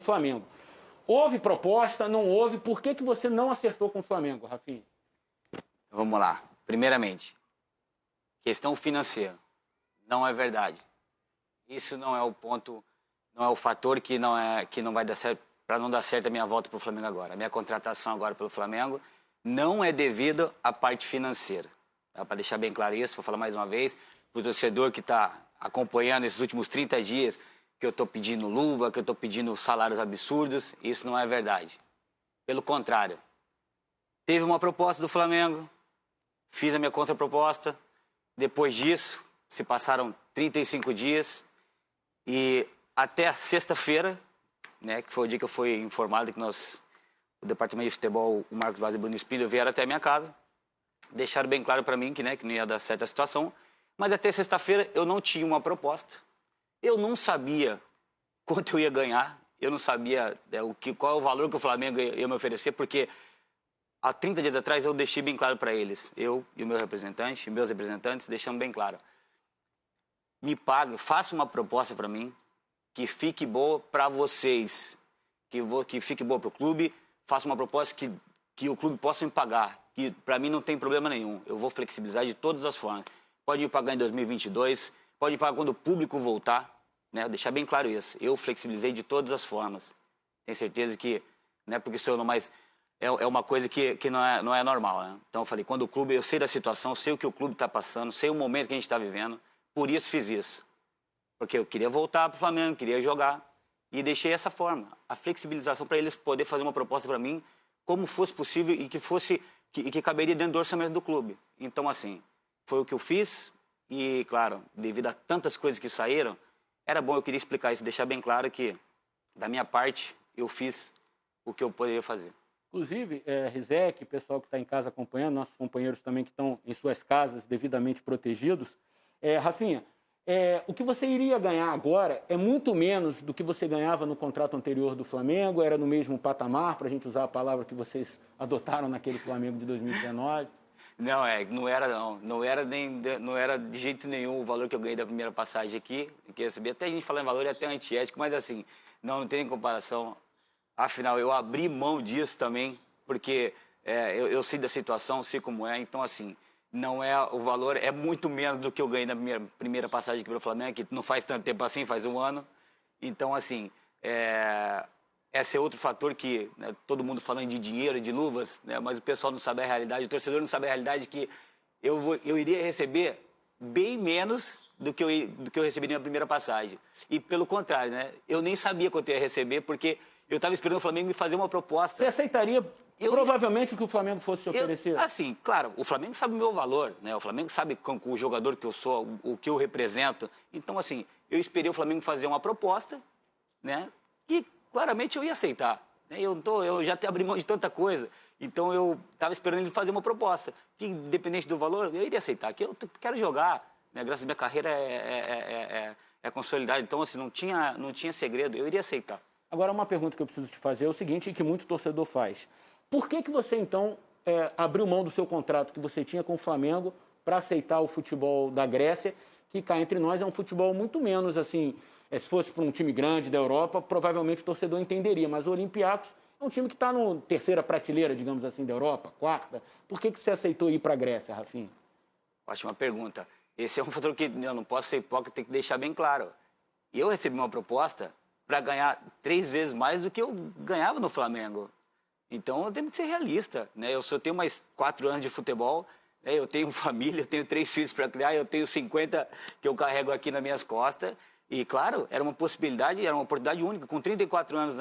Flamengo. Houve proposta, não houve, por que você não acertou com o Flamengo, Rafinha? Vamos lá. Primeiramente, questão financeira. Não é verdade. Isso não é o ponto, não é o fator que não vai dar certo, para não dar certo a minha volta para o Flamengo agora. A minha contratação agora pelo Flamengo não é devido à parte financeira. Tá? Para deixar bem claro isso, vou falar mais uma vez, para o torcedor que está acompanhando esses últimos 30 dias, que eu estou pedindo luva, que eu estou pedindo salários absurdos, isso não é verdade. Pelo contrário, teve uma proposta do Flamengo, fiz a minha contraproposta, depois disso, se passaram 35 dias e até sexta-feira, né, que foi o dia que eu fui informado que o departamento de futebol, o Marcos Vaz e o Bruno Espírito vieram até a minha casa, deixaram bem claro para mim que não ia dar certa situação, mas até sexta-feira eu não tinha uma proposta. Eu não sabia quanto eu ia ganhar, eu não sabia qual é o valor que o Flamengo ia me oferecer, porque há 30 dias atrás eu deixei bem claro para eles, eu e o meu representante, meus representantes, deixamos bem claro. Me pague, faça uma proposta para mim, que fique boa para vocês, que fique boa para o clube, faça uma proposta que o clube possa me pagar, que para mim não tem problema nenhum, eu vou flexibilizar de todas as formas. Pode me pagar em 2022, pode me pagar quando o público voltar, né? Deixar bem claro isso. Eu flexibilizei de todas as formas. Tenho certeza que, não é porque sou eu não, mas é uma coisa que não é normal, né? Então eu falei, quando o clube, eu sei da situação, sei o que o clube está passando, sei o momento que a gente está vivendo, por isso fiz isso. Porque eu queria voltar para o Flamengo, queria jogar, e deixei essa forma, a flexibilização para eles poder fazer uma proposta para mim, como fosse possível e que caberia dentro do orçamento do clube. Então, assim, foi o que eu fiz e, claro, devido a tantas coisas que saíram, era bom, eu queria explicar isso, deixar bem claro que, da minha parte, eu fiz o que eu poderia fazer. Inclusive, Rizek, o pessoal que está em casa acompanhando, nossos companheiros também que estão em suas casas devidamente protegidos. Rafinha, o que você iria ganhar agora é muito menos do que você ganhava no contrato anterior do Flamengo, era no mesmo patamar, para a gente usar a palavra que vocês adotaram naquele Flamengo de 2019? Não era de jeito nenhum o valor que eu ganhei da primeira passagem aqui, que eu recebi. Até a gente falar em valor é até antiético, mas assim, não tem nem comparação. Afinal, eu abri mão disso também, porque eu sei da situação, sei como é, então assim, não é o valor, é muito menos do que eu ganhei na minha primeira passagem aqui pelo Flamengo, que não faz tanto tempo assim, faz um ano. Então assim, esse é outro fator que, né, todo mundo falando de dinheiro, de luvas, né, mas o pessoal não sabe a realidade, o torcedor não sabe a realidade que eu iria receber bem menos do que eu recebi na minha primeira passagem. E pelo contrário, né, eu nem sabia quanto eu ia receber, porque eu estava esperando o Flamengo me fazer uma proposta. Você aceitaria provavelmente o que o Flamengo fosse te oferecer? Assim, claro, o Flamengo sabe o meu valor, né? O Flamengo sabe com o jogador que eu sou, o que eu represento. Então, assim, eu esperei o Flamengo fazer uma proposta, né? Que claramente eu ia aceitar. Né? Eu já abri mão de tanta coisa. Então, eu estava esperando ele fazer uma proposta. Que, independente do valor, eu iria aceitar. Que eu quero jogar. Né? Graças à minha carreira é consolidada. Então, assim, não tinha segredo. Eu iria aceitar. Agora, uma pergunta que eu preciso te fazer é o seguinte, e que muito torcedor faz. Por que você, então, abriu mão do seu contrato que você tinha com o Flamengo para aceitar o futebol da Grécia, que cá entre nós é um futebol muito menos, assim, se fosse para um time grande da Europa, provavelmente o torcedor entenderia, mas o Olympiacos é um time que está na terceira prateleira, digamos assim, da Europa, quarta. Por que você aceitou ir para a Grécia, Rafinha? Ótima pergunta. Esse é um fator que eu não posso ser hipócrita, tem que deixar bem claro. Eu recebi uma proposta para ganhar 3 vezes mais do que eu ganhava no Flamengo. Então, eu tenho que ser realista, né? Eu só tenho mais 4 anos de futebol, né? Eu tenho família, eu tenho 3 filhos para criar, eu tenho 50 que eu carrego aqui nas minhas costas. E, claro, era uma possibilidade, era uma oportunidade única. Com 34 anos,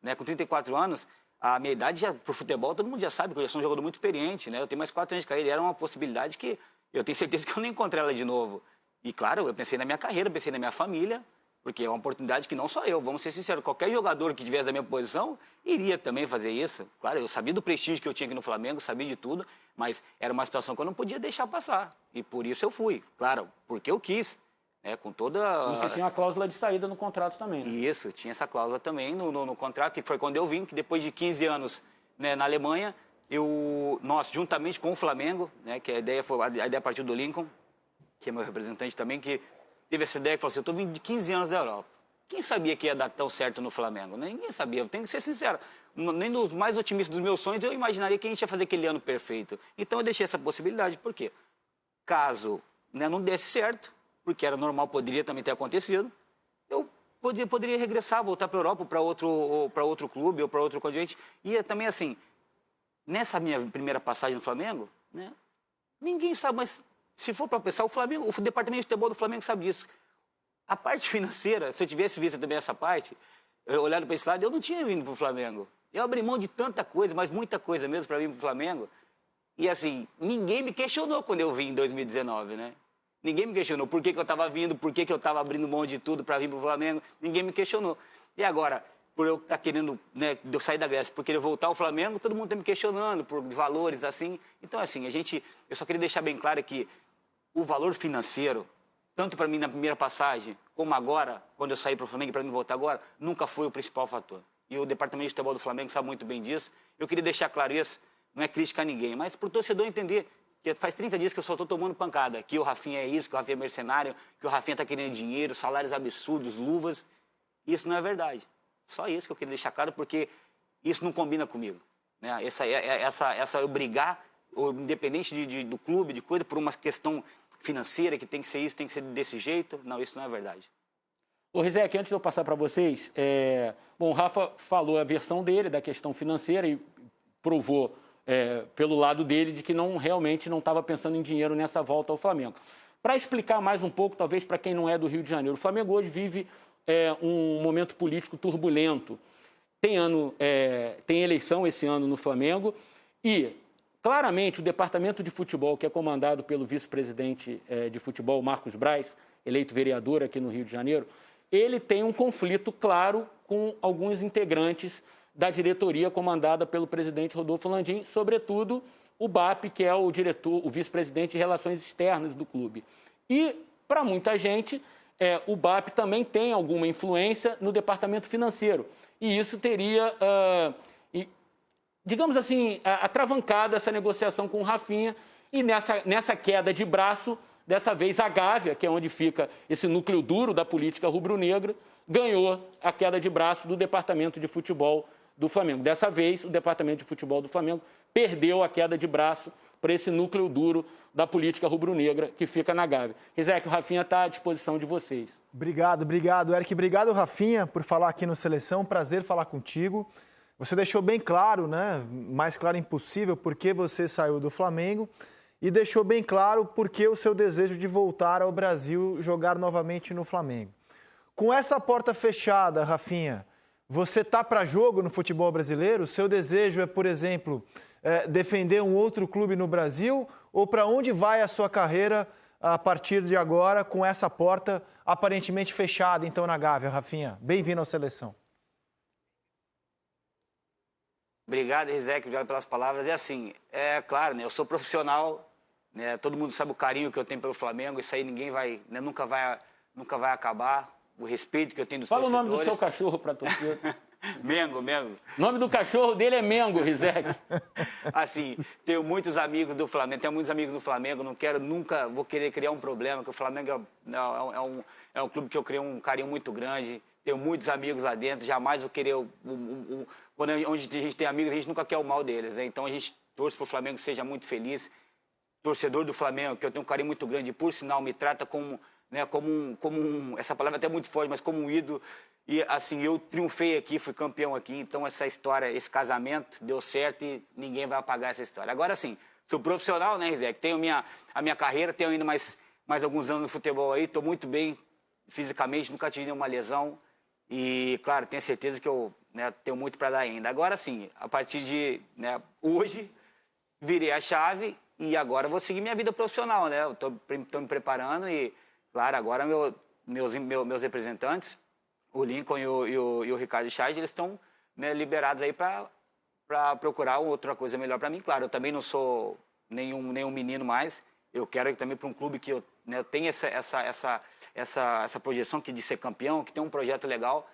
né? Com 34 anos, a minha idade para o futebol, todo mundo já sabe que eu já sou um jogador muito experiente, né? Eu tenho mais 4 anos de carreira, e era uma possibilidade que eu tenho certeza que eu não encontrei ela de novo. E, claro, eu pensei na minha carreira, pensei na minha família, porque é uma oportunidade que não só eu, vamos ser sinceros, qualquer jogador que tivesse da minha posição iria também fazer isso. Claro, eu sabia do prestígio que eu tinha aqui no Flamengo, sabia de tudo, mas era uma situação que eu não podia deixar passar. E por isso eu fui, claro, porque eu quis, né, com toda... E você tinha a cláusula de saída no contrato também, né? Isso, tinha essa cláusula também no contrato, e foi quando eu vim, que depois de 15 anos, né, na Alemanha, nós, juntamente com o Flamengo, né, que a ideia partiu do Lincoln, que é meu representante também, que teve essa ideia que falou assim, eu estou vindo de 15 anos da Europa. Quem sabia que ia dar tão certo no Flamengo? Ninguém sabia, eu tenho que ser sincero. Nem nos mais otimistas dos meus sonhos eu imaginaria que a gente ia fazer aquele ano perfeito. Então eu deixei essa possibilidade, por quê? Caso, né, não desse certo, porque era normal, poderia também ter acontecido, eu poderia regressar, voltar para a Europa, para outro clube ou para outro continente. E também assim, nessa minha primeira passagem no Flamengo, né, ninguém sabe, mas se for para pensar, o departamento de futebol do Flamengo sabe disso. A parte financeira, se eu tivesse visto também essa parte, olhando para esse lado, eu não tinha vindo para o Flamengo. Eu abri mão de tanta coisa, mas muita coisa mesmo para vir para o Flamengo. E assim, ninguém me questionou quando eu vim em 2019, né? Ninguém me questionou por que eu estava vindo, por que eu estava abrindo mão de tudo para vir para o Flamengo. Ninguém me questionou. E agora, por eu estar querendo, né, eu sair da Grécia, por querer voltar ao Flamengo, todo mundo está me questionando por valores assim. Então, assim, eu só queria deixar bem claro que o valor financeiro, tanto para mim na primeira passagem, como agora, quando eu saí para o Flamengo e para mim voltar agora, nunca foi o principal fator. E o departamento de futebol do Flamengo sabe muito bem disso. Eu queria deixar claro isso, não é crítica a ninguém, mas para o torcedor entender que faz 30 dias que eu só estou tomando pancada, que o Rafinha é isso, que o Rafinha é mercenário, que o Rafinha está querendo dinheiro, salários absurdos, luvas. Isso não é verdade. Só isso que eu queria deixar claro, porque isso não combina comigo. Né? Essa eu brigar, independente do clube, de coisa, por uma questão financeira, que tem que ser isso, tem que ser desse jeito. Não, isso não é verdade. Ô, Rizek, antes de eu passar para vocês, bom, o Rafa falou a versão dele da questão financeira e provou pelo lado dele de que realmente não estava pensando em dinheiro nessa volta ao Flamengo. Para explicar mais um pouco, talvez para quem não é do Rio de Janeiro, o Flamengo hoje vive um momento político turbulento. Tem eleição esse ano no Flamengo e, claramente, o departamento de futebol, que é comandado pelo vice-presidente de futebol, Marcos Braz, eleito vereador aqui no Rio de Janeiro, ele tem um conflito claro com alguns integrantes da diretoria comandada pelo presidente Rodolfo Landim, sobretudo o BAP, que é o vice-presidente de Relações Externas do clube. E, para muita gente, o BAP também tem alguma influência no departamento financeiro. E isso teria, digamos assim, atravancado essa negociação com o Rafinha. E nessa queda de braço, dessa vez a Gávea, que é onde fica esse núcleo duro da política rubro-negra, ganhou a queda de braço do departamento de futebol do Flamengo. Dessa vez, o departamento de futebol do Flamengo perdeu a queda de braço para esse núcleo duro da política rubro-negra que fica na Gávea. Rizek, o Rafinha está à disposição de vocês. Obrigado, Eric. Obrigado, Rafinha, por falar aqui no Seleção. Prazer falar contigo. Você deixou bem claro, né? Mais claro impossível, por que você saiu do Flamengo e deixou bem claro por que o seu desejo de voltar ao Brasil jogar novamente no Flamengo. Com essa porta fechada, Rafinha, você tá para jogo no futebol brasileiro? O seu desejo é, por exemplo, defender um outro clube no Brasil? Ou para onde vai a sua carreira a partir de agora com essa porta aparentemente fechada, então, na Gávea, Rafinha? Bem-vindo à Seleção. Obrigado, Rizek, obrigado pelas palavras. É assim, claro, né, eu sou profissional, né, todo mundo sabe o carinho que eu tenho pelo Flamengo, isso aí ninguém vai, né, nunca vai acabar. O respeito que eu tenho dos torcedores. Fala o nome do seu cachorro para a torcida. Mengo. O nome do cachorro dele é Mengo, Rizek. Assim, tenho muitos amigos do Flamengo, nunca vou querer criar um problema, porque o Flamengo é um clube que eu criei um carinho muito grande, tenho muitos amigos lá dentro, jamais vou querer, onde a gente tem amigos, a gente nunca quer o mal deles, né? Então a gente torce para o Flamengo seja muito feliz, torcedor do Flamengo, que eu tenho um carinho muito grande, e por sinal me trata como essa palavra é até muito forte, mas como um ídolo. E assim, eu triunfei aqui, fui campeão aqui, então essa história, esse casamento deu certo e ninguém vai apagar essa história. Agora sim, sou profissional, né, Rizek? Tenho a minha carreira, tenho ainda mais alguns anos no futebol aí, estou muito bem fisicamente, nunca tive nenhuma lesão e, claro, tenho certeza que eu, né, tenho muito para dar ainda. Agora sim, a partir de, né, hoje, virei a chave e agora vou seguir minha vida profissional, né? Estou me preparando e, claro, agora meus representantes, o Lincoln e o Ricardo Chaves, eles estão, né, liberados aí para procurar outra coisa melhor para mim. Claro, eu também não sou nenhum menino mais. Eu quero ir também para um clube que eu, né, tenha essa projeção de ser campeão, que tem um projeto legal.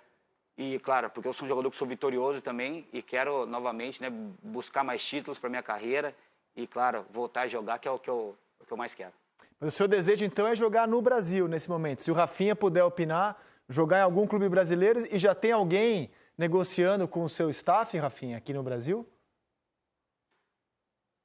E, claro, porque eu sou um jogador que sou vitorioso também e quero novamente, né, buscar mais títulos para minha carreira e, claro, voltar a jogar, que é o que eu mais quero. Mas o seu desejo, então, é jogar no Brasil nesse momento. Se o Rafinha puder opinar, jogar em algum clube brasileiro e já tem alguém negociando com o seu staff, Rafinha, aqui no Brasil?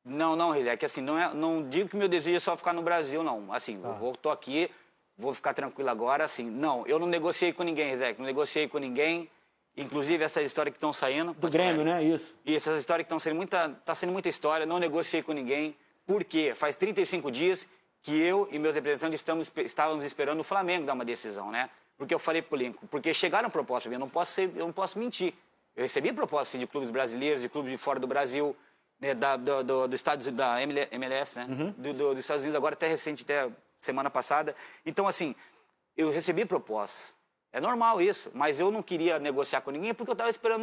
Não, Rizek, assim, não digo que meu desejo é só ficar no Brasil, não. Assim, tô aqui, vou ficar tranquilo agora, assim. Não, eu não negociei com ninguém, Rizek, não negociei com ninguém. Inclusive, essas histórias que estão saindo... Do Grêmio, né? Isso. Isso, essas histórias que estão saindo, tá sendo muita história, não negociei com ninguém. Por quê? Faz 35 dias que eu e meus representantes estávamos esperando o Flamengo dar uma decisão, né? Porque eu falei pro Lincoln, porque chegaram propostas, eu não posso mentir. Eu recebi propostas assim, de clubes brasileiros, de clubes de fora do Brasil, né, do Estados Unidos, da MLS, né? Dos Estados Unidos, agora até recente, até semana passada. Então, assim, eu recebi propostas. É normal isso, mas eu não queria negociar com ninguém porque eu estava esperando